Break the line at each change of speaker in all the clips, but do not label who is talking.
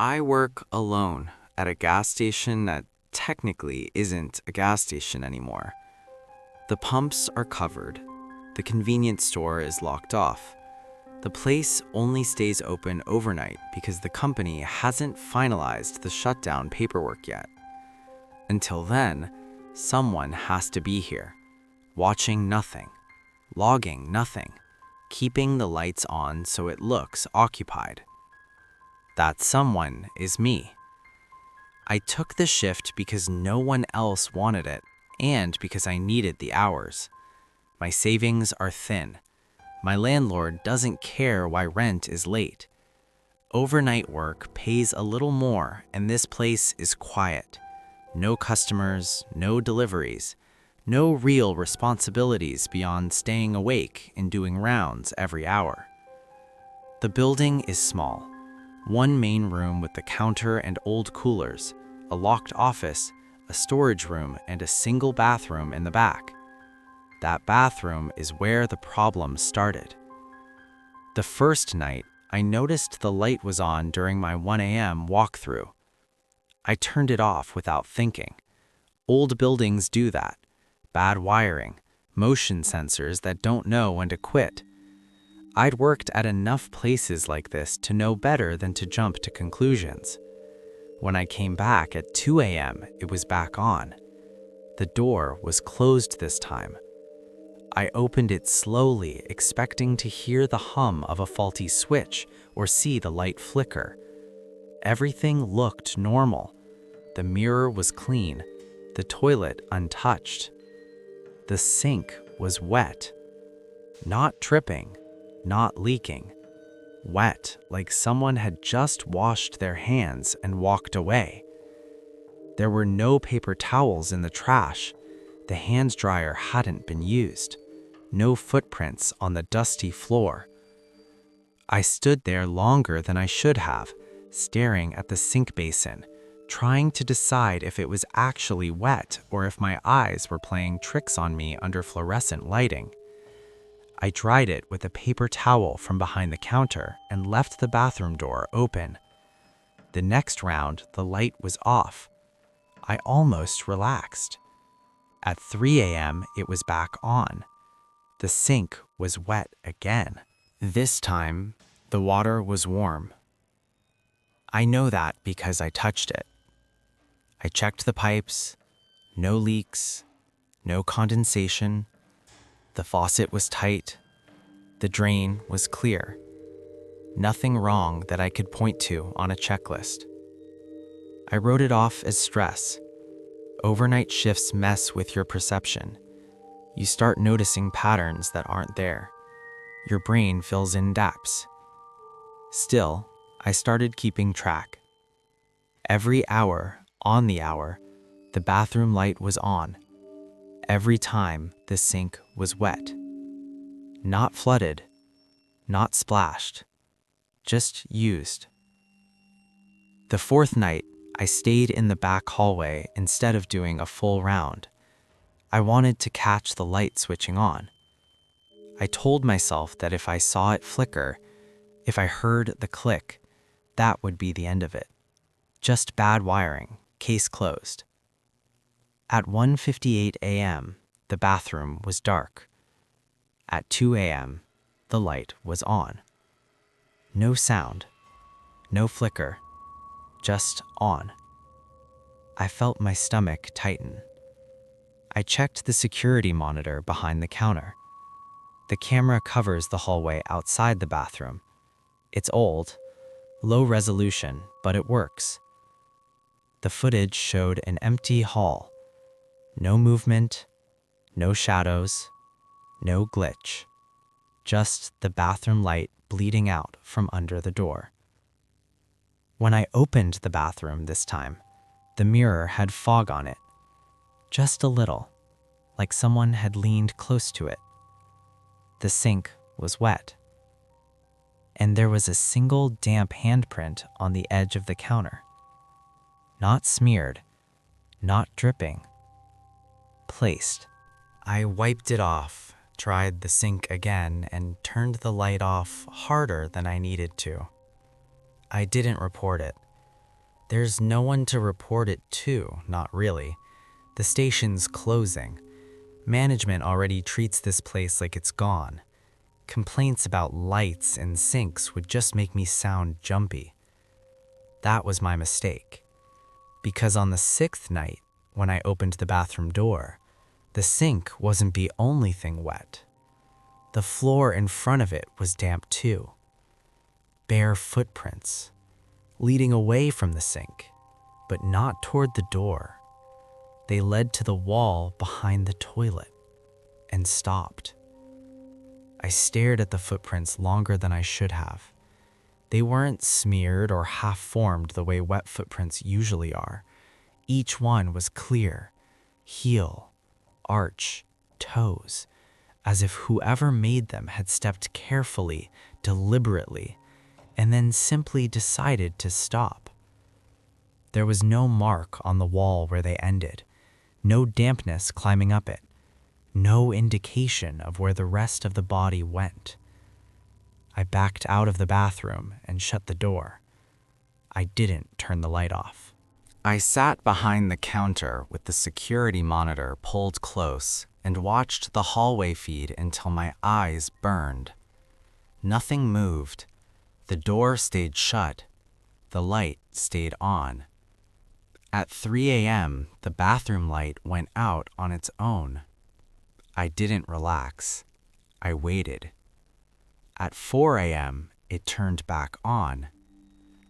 I work alone at a gas station that technically isn't a gas station anymore. The pumps are covered. The convenience store is locked off. The place only stays open overnight because the company hasn't finalized the shutdown paperwork yet. Until then, someone has to be here, watching nothing, logging nothing, keeping the lights on so it looks occupied. That someone is me. I took the shift because no one else wanted it and because I needed the hours. My savings are thin. My landlord doesn't care why rent is late. Overnight work pays a little more and this place is quiet. No customers, no deliveries, no real responsibilities beyond staying awake and doing rounds every hour. The building is small. One main room with the counter and old coolers, a locked office, a storage room, and a single bathroom in the back. That bathroom is where the problem started. The first night, I noticed the light was on during my 1 a.m. walkthrough. I turned it off without thinking. Old buildings do that. Bad wiring, motion sensors that don't know when to quit. I'd worked at enough places like this to know better than to jump to conclusions. When I came back at 2 a.m., it was back on. The door was closed this time. I opened it slowly, expecting to hear the hum of a faulty switch or see the light flicker. Everything looked normal. The mirror was clean, the toilet untouched. The sink was wet. Not dripping, not leaking. Wet, like someone had just washed their hands and walked away. There were no paper towels in the trash. The hand dryer hadn't been used. No footprints on the dusty floor. I stood there longer than I should have, staring at the sink basin, trying to decide if it was actually wet or if my eyes were playing tricks on me under fluorescent lighting. I dried it with a paper towel from behind the counter and left the bathroom door open. The next round, the light was off. I almost relaxed. At 3 a.m., it was back on. The sink was wet again. This time, the water was warm. I know that because I touched it. I checked the pipes. No leaks, no condensation. The faucet was tight. The drain was clear. Nothing wrong that I could point to on a checklist. I wrote it off as stress. Overnight shifts mess with your perception. You start noticing patterns that aren't there. Your brain fills in gaps. Still, I started keeping track. Every hour, on the hour, the bathroom light was on. Every time, the sink was wet. Not flooded, not splashed, just used. The fourth night, I stayed in the back hallway instead of doing a full round. I wanted to catch the light switching on. I told myself that if I saw it flicker, if I heard the click, that would be the end of it. Just bad wiring, case closed. At 1:58 a.m., the bathroom was dark. At 2 a.m., the light was on. No sound, no flicker, just on. I felt my stomach tighten. I checked the security monitor behind the counter. The camera covers the hallway outside the bathroom. It's old, low resolution, but it works. The footage showed an empty hall. No movement, no shadows, no glitch. Just the bathroom light bleeding out from under the door. When I opened the bathroom this time, the mirror had fog on it. Just a little, like someone had leaned close to it. The sink was wet. And there was a single damp handprint on the edge of the counter. Not smeared, not dripping. Placed. I wiped it off, tried the sink again, and turned the light off harder than I needed to. I didn't report it. There's no one to report it to, not really. The station's closing. Management already treats this place like it's gone. Complaints about lights and sinks would just make me sound jumpy. That was my mistake. Because on the 6th night, when I opened the bathroom door, the sink wasn't the only thing wet. The floor in front of it was damp too. Bare footprints, leading away from the sink, but not toward the door. They led to the wall behind the toilet and stopped. I stared at the footprints longer than I should have. They weren't smeared or half-formed the way wet footprints usually are. Each one was clear, heel, arch, toes, as if whoever made them had stepped carefully, deliberately, and then simply decided to stop. There was no mark on the wall where they ended, no dampness climbing up it, no indication of where the rest of the body went. I backed out of the bathroom and shut the door. I didn't turn the light off. I sat behind the counter with the security monitor pulled close and watched the hallway feed until my eyes burned. Nothing moved. The door stayed shut. The light stayed on. At 3 a.m., the bathroom light went out on its own. I didn't relax. I waited. At 4 a.m., it turned back on.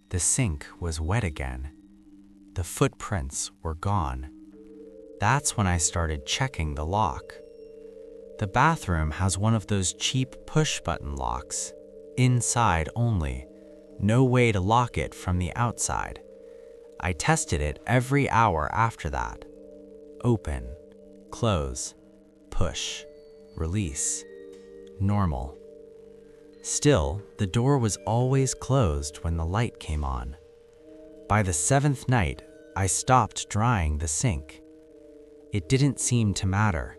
The sink was wet again. The footprints were gone. That's when I started checking the lock. The bathroom has one of those cheap push-button locks, inside only, no way to lock it from the outside. I tested it every hour after that. Open, close, push, release, normal. Still, the door was always closed when the light came on. By the 7th night, I stopped drying the sink. It didn't seem to matter.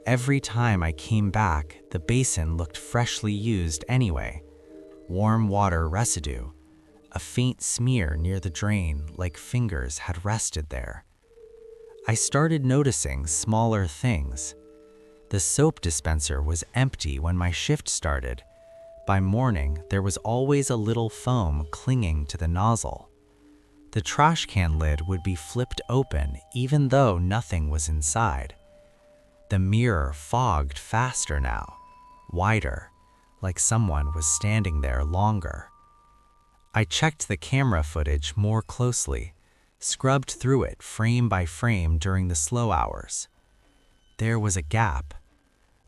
Every time I came back, the basin looked freshly used anyway. Warm water residue, a faint smear near the drain like fingers had rested there. I started noticing smaller things. The soap dispenser was empty when my shift started. By morning, there was always a little foam clinging to the nozzle. The trash can lid would be flipped open even though nothing was inside. The mirror fogged faster now, wider, like someone was standing there longer. I checked the camera footage more closely, scrubbed through it frame by frame during the slow hours. There was a gap,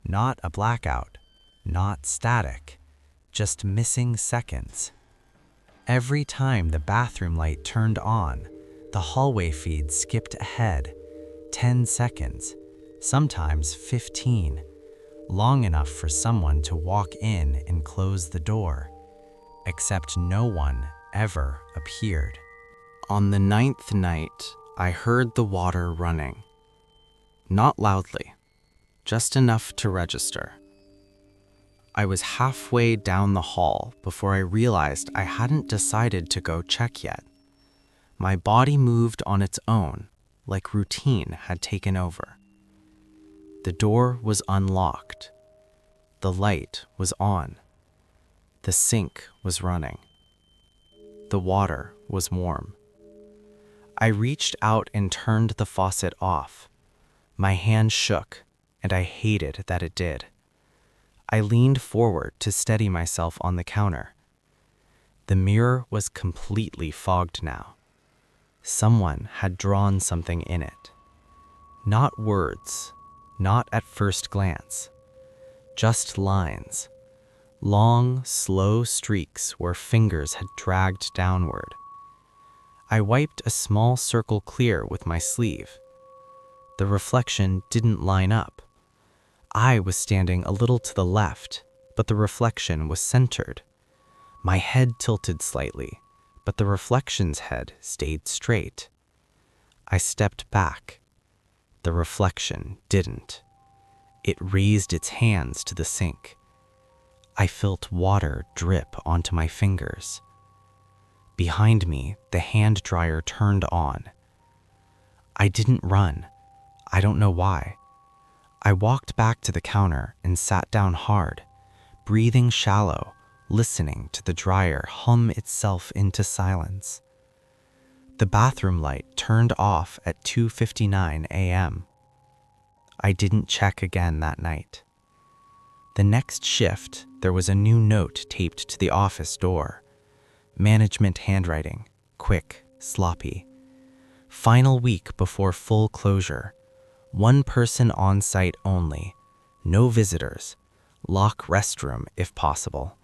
not a blackout, not static, just missing seconds. Every time the bathroom light turned on, the hallway feed skipped ahead, 10 seconds, sometimes 15, long enough for someone to walk in and close the door, except no one ever appeared. On the 9th night, I heard the water running. Not loudly, just enough to register. I was halfway down the hall before I realized I hadn't decided to go check yet. My body moved on its own, like routine had taken over. The door was unlocked. The light was on. The sink was running. The water was warm. I reached out and turned the faucet off. My hand shook, and I hated that it did. I leaned forward to steady myself on the counter. The mirror was completely fogged now. Someone had drawn something in it. Not words, not at first glance. Just lines. Long, slow streaks where fingers had dragged downward. I wiped a small circle clear with my sleeve. The reflection didn't line up. I was standing a little to the left, but the reflection was centered. My head tilted slightly, but the reflection's head stayed straight. I stepped back. The reflection didn't. It raised its hands to the sink. I felt water drip onto my fingers. Behind me, the hand dryer turned on. I didn't run. I don't know why. I walked back to the counter and sat down hard, breathing shallow, listening to the dryer hum itself into silence. The bathroom light turned off at 2:59 a.m. I didn't check again that night. The next shift, there was a new note taped to the office door. Management handwriting, quick, sloppy. Final week before full closure. One person on site only. No visitors. Lock restroom if possible.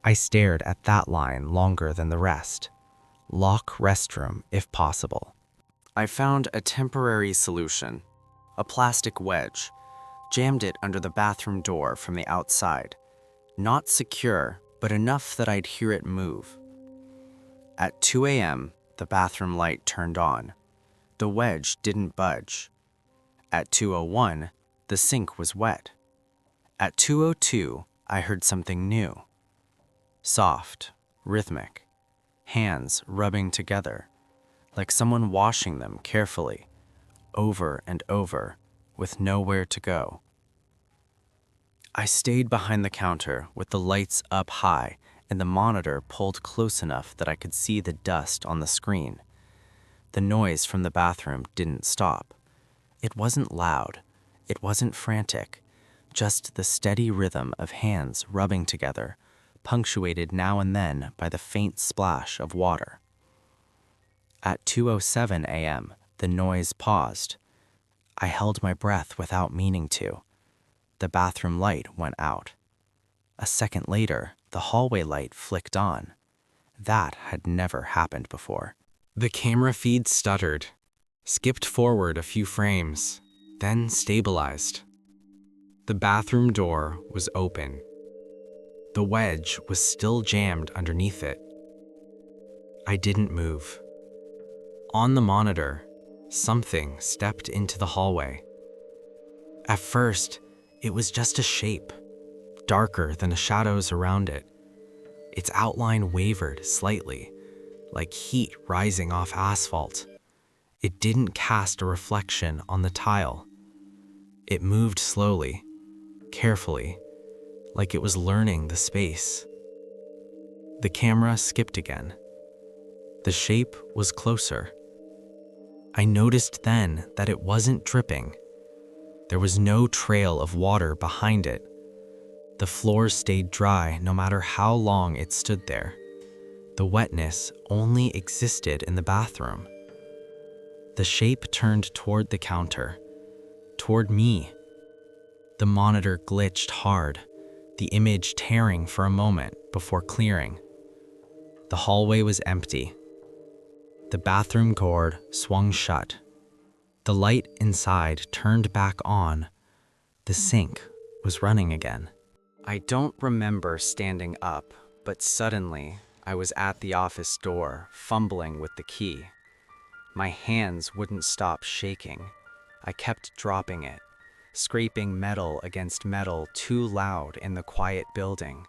I stared at that line longer than the rest. Lock restroom if possible. I found a temporary solution. A plastic wedge. Jammed it under the bathroom door from the outside. Not secure, but enough that I'd hear it move. At 2 a.m., the bathroom light turned on. The wedge didn't budge. At 2:01, the sink was wet. At 2:02, I heard something new. Soft, rhythmic, hands rubbing together, like someone washing them carefully, over and over, with nowhere to go. I stayed behind the counter with the lights up high and the monitor pulled close enough that I could see the dust on the screen. The noise from the bathroom didn't stop. It wasn't loud. It wasn't frantic. Just the steady rhythm of hands rubbing together, punctuated now and then by the faint splash of water. At 2:07 a.m., the noise paused. I held my breath without meaning to. The bathroom light went out. A second later, the hallway light flicked on. That had never happened before. The camera feed stuttered, skipped forward a few frames, then stabilized. The bathroom door was open. The wedge was still jammed underneath it. I didn't move. On the monitor, something stepped into the hallway. At first, it was just a shape, darker than the shadows around it. Its outline wavered slightly, like heat rising off asphalt. It didn't cast a reflection on the tile. It moved slowly, carefully, like it was learning the space. The camera skipped again. The shape was closer. I noticed then that it wasn't dripping. There was no trail of water behind it. The floor stayed dry no matter how long it stood there. The wetness only existed in the bathroom. The shape turned toward the counter, toward me. The monitor glitched hard, the image tearing for a moment before clearing. The hallway was empty. The bathroom cord swung shut. The light inside turned back on. The sink was running again. I don't remember standing up, but suddenly I was at the office door, fumbling with the key. My hands wouldn't stop shaking. I kept dropping it, scraping metal against metal too loud in the quiet building.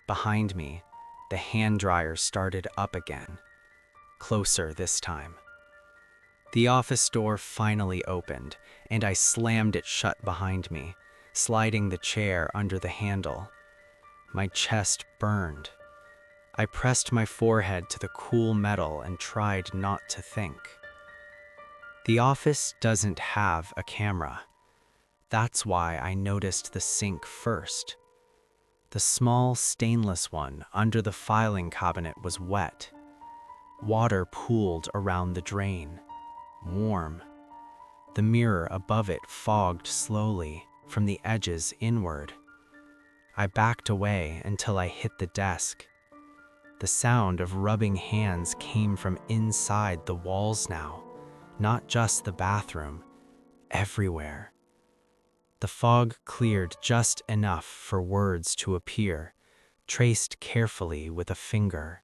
Behind me, the hand dryer started up again, closer this time. The office door finally opened, and I slammed it shut behind me, sliding the chair under the handle. My chest burned. I pressed my forehead to the cool metal and tried not to think. The office doesn't have a camera. That's why I noticed the sink first. The small stainless one under the filing cabinet was wet. Water pooled around the drain. Warm. The mirror above it fogged slowly from the edges inward. I backed away until I hit the desk. The sound of rubbing hands came from inside the walls now, not just the bathroom, everywhere. The fog cleared just enough for words to appear, traced carefully with a finger.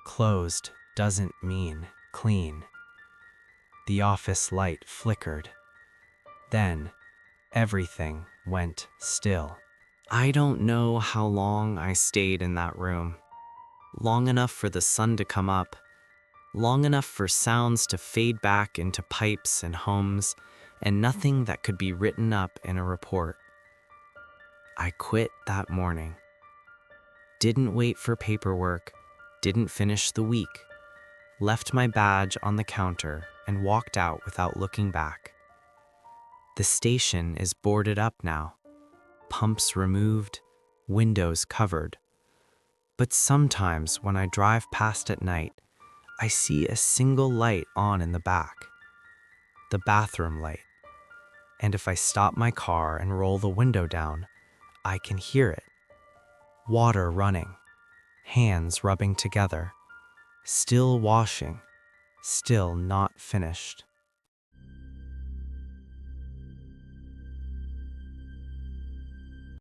Closed doesn't mean clean. The office light flickered. Then, everything went still. I don't know how long I stayed in that room. long enough for the sun to come up, long enough for sounds to fade back into pipes and hums, and nothing that could be written up in a report. I quit that morning. Didn't wait for paperwork, didn't finish the week, left my badge on the counter and walked out without looking back. The station is boarded up now, pumps removed, windows covered. But sometimes when I drive past at night, I see a single light on in the back, the bathroom light. And if I stop my car and roll the window down, I can hear it. Water running, hands rubbing together, still washing, still not finished.